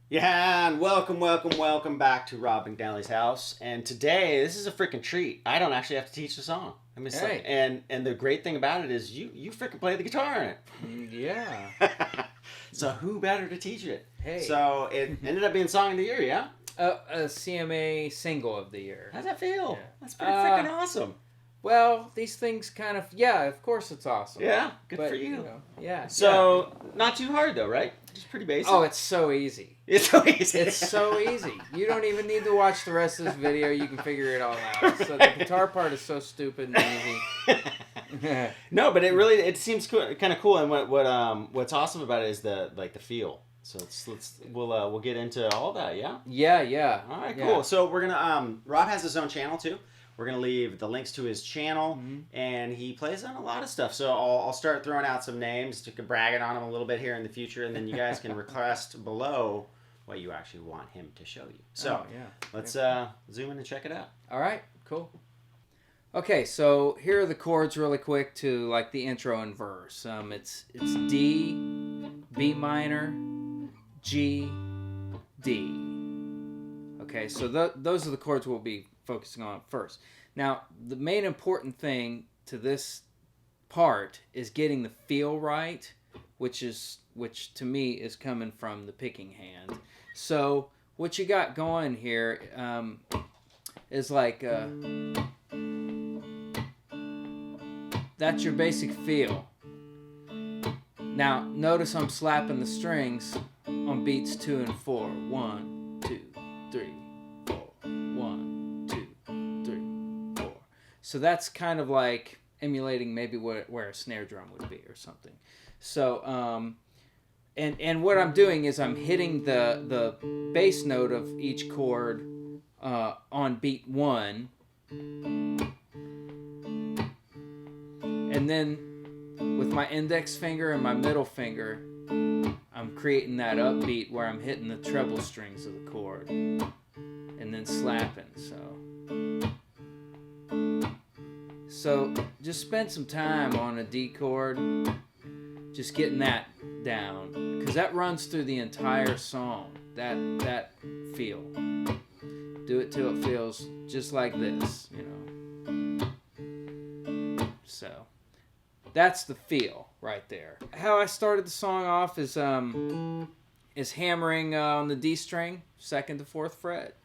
Yeah, and welcome back to Rob McNelley's house. And today, this is a freaking treat. I don't actually have to teach the song. I mean, hey. and the great thing about it is you freaking play the guitar in it. Yeah. So who better to teach it? Hey. So it ended up being Song of the Year, yeah? A CMA Single of the Year. How's that feel? Yeah. That's pretty freaking awesome. Well, these things kind of, of course it's awesome. Yeah, good for you. Yeah. So, not too hard though, right? Just pretty basic. Oh, it's so easy. It's so easy. It's so easy. You don't even need to watch the rest of this video. You can figure it all out. So the guitar part is so stupid and easy. No, but it seems cool, kind of cool. And what's awesome about it is the feel. So we'll get into all that. Yeah. Yeah. All right, cool. Yeah. So we're gonna Rob has his own channel too. We're going to leave the links to his channel, and he plays on a lot of stuff. So I'll start throwing out some names to brag on him a little bit here in the future, and then you guys can request below what you actually want him to show you. So let's zoom in and check it out. All right, cool. Okay, so here are the chords really quick to like the intro and verse. It's D, B minor, G, D. Okay, so those are the chords we'll be focusing on first. Now, the main important thing to this part is getting the feel right, which to me is coming from the picking hand. So what you got going here is like that's your basic feel. Now notice I'm slapping the strings on beats 2 and 4. 1, 2, 3, 4. 1, 2, 3, 4. So that's kind of like emulating maybe where a snare drum would be or something. So and what I'm doing is I'm hitting the bass note of each chord on beat 1, and then with my index finger and my middle finger I'm creating that upbeat where I'm hitting the treble strings of the chord and then slapping. So just spend some time on a D chord, just getting that down, because that runs through the entire song, that feel. Do it till it feels just like this, So that's the feel right there. How I started the song off is hammering on the D string, 2nd to 4th fret,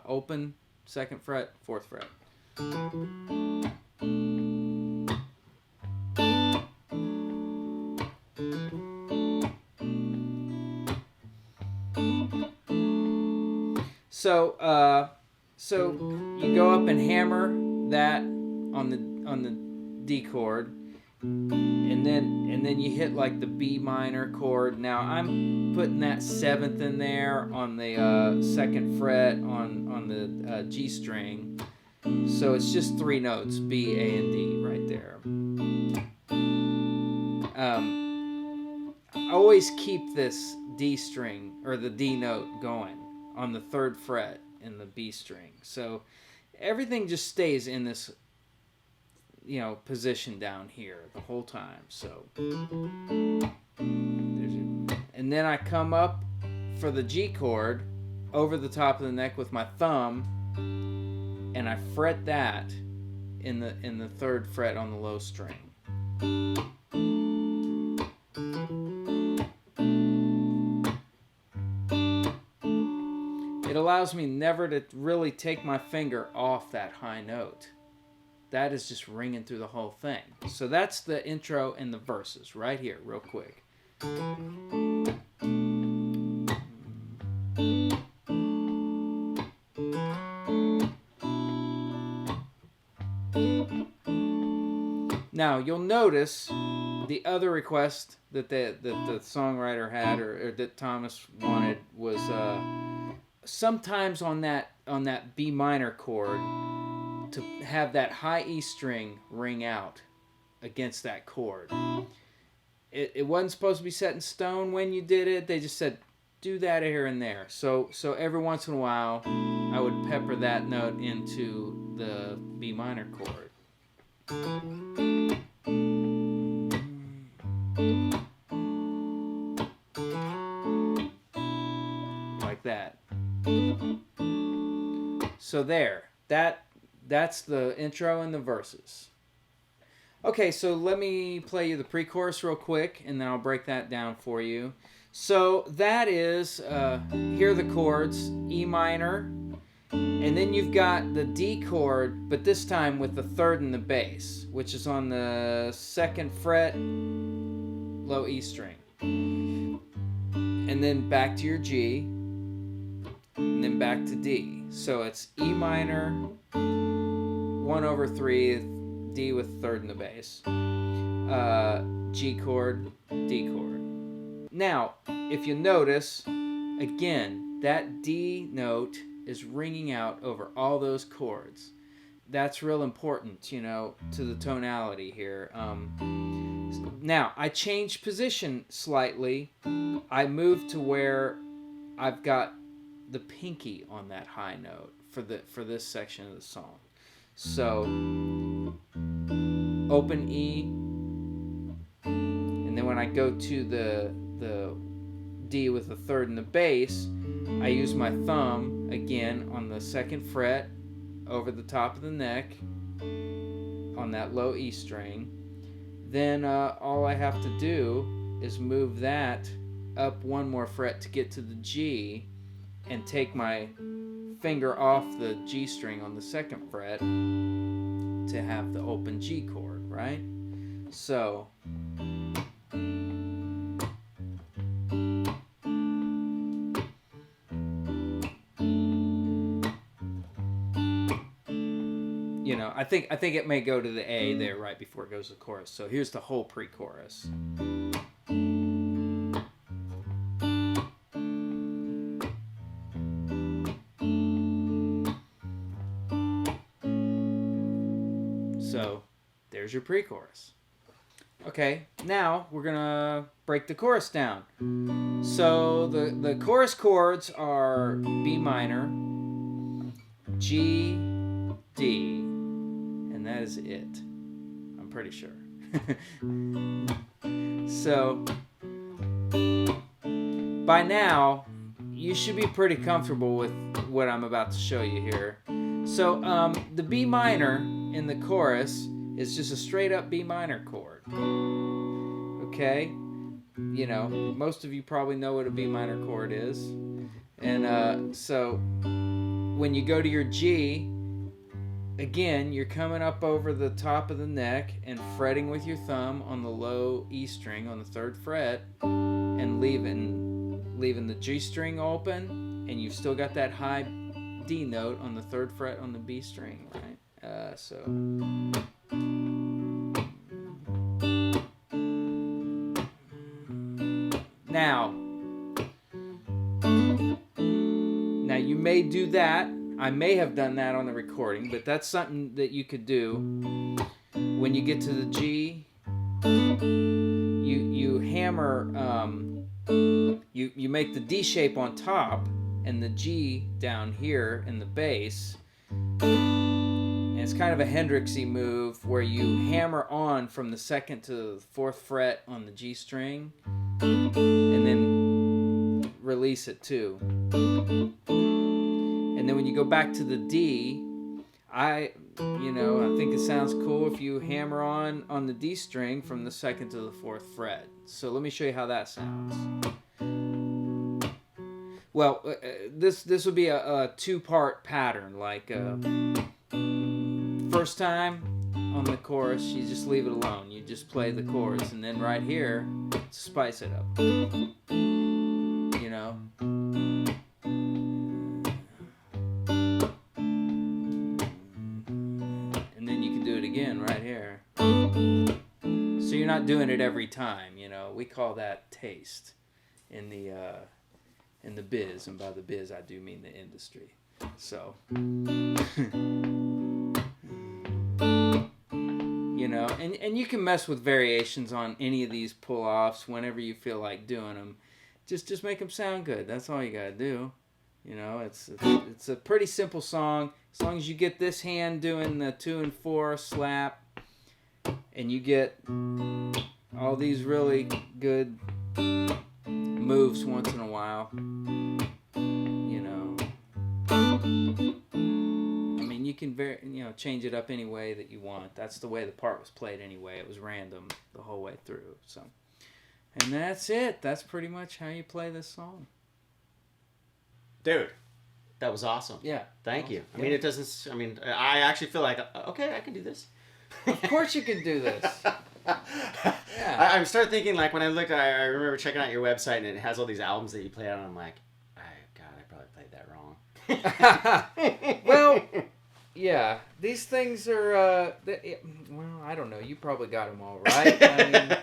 open, 2nd fret, 4th fret. So you go up and hammer that on the D chord, and then you hit like the B minor chord. Now I'm putting that 7th in there on the 2nd fret on the G string, so it's just 3 notes, B, A, and D right there. I always keep this D string or the D note going on the 3rd fret in the B string, so everything just stays in this position down here the whole time. So and then I come up for the G chord over the top of the neck with my thumb, and I fret that in the 3rd fret on the low string. It allows me never to really take my finger off that high note. That is just ringing through the whole thing. So that's the intro and the verses right here, real quick. Now you'll notice the other request that the songwriter had or that Thomas wanted was sometimes on that B minor chord, to have that high E string ring out against that chord. It wasn't supposed to be set in stone when you did it. They just said, do that here and there. So every once in a while, I would pepper that note into the B minor chord. Like that. So there. That's the intro and the verses. Okay, so let me play you the pre-chorus real quick, and then I'll break that down for you. So that is, here are the chords, E minor, and then you've got the D chord, but this time with the third and the bass, which is on the 2nd fret, low E string. And then back to your G, and then back to D. So it's E minor, 1/3, D with third and the bass, G chord, D chord. Now, if you notice, again, that D note is ringing out over all those chords. That's real important, to the tonality here. Now, I changed position slightly. I moved to where I've got the pinky on that high note for this section of the song. So, open E, and then when I go to the D with the third and the bass, I use my thumb again on the 2nd fret over the top of the neck on that low E string. Then all I have to do is move that up one more fret to get to the G, and take my finger off the G string on the 2nd fret to have the open G chord, right? So I think it may go to the A there right before it goes to the chorus. So here's the whole pre-chorus. So there's your pre-chorus. Okay, now we're gonna break the chorus down. So the chorus chords are B minor, G, D, and that is it. I'm pretty sure. So by now you should be pretty comfortable with what I'm about to show you here. So the B minor in the chorus is just a straight up B minor chord. Okay? Most of you probably know what a B minor chord is. And so when you go to your G, again, you're coming up over the top of the neck and fretting with your thumb on the low E string on the 3rd fret and leaving the G string open, and you've still got that high D note on the 3rd fret on the B string, right? Now you may do that. I may have done that on the recording, but that's something that you could do. When you get to the G, you hammer, you make the D shape on top and the G down here in the bass. And it's kind of a Hendrixy move where you hammer on from the 2nd to the 4th fret on the G string and then release it too. And then when you go back to the D, I think it sounds cool if you hammer on the D string from the 2nd to the 4th fret. So let me show you how that sounds. Well, this would be a 2-part pattern. Like first time on the chorus, you just leave it alone. You just play the chords, and then right here, spice it up. And then you can do it again right here. So you're not doing it every time. We call that taste in the biz, and by the biz I do mean the industry. So And you can mess with variations on any of these pull-offs whenever you feel like doing them. Just make them sound good. That's all you gotta do. You know, it's a pretty simple song. As long as you get this hand doing the 2 and 4 slap, and you get all these really good moves once in a while, you know. I mean, you can change it up any way that you want. That's the way the part was played anyway. It was random the whole way through. So, and that's it. That's pretty much how you play this song. Dude, that was awesome. Yeah. Thank you. I mean, it doesn't... I mean, I actually feel like, okay, I can do this. Of course you can do this. Yeah. I'm starting thinking, like, when I looked, I remember checking out your website, and it has all these albums that you play on, and I'm like, God, I probably played that wrong. Well, yeah. These things are, well, I don't know. You probably got them all right. I mean,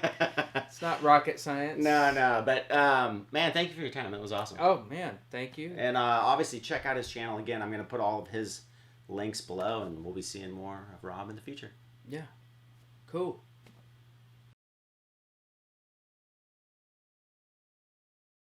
it's not rocket science. No. But, man, thank you for your time. That was awesome. Oh, man. Thank you. And obviously, check out his channel. Again, I'm going to put all of his links below, and we'll be seeing more of Rob in the future. Yeah. Cool.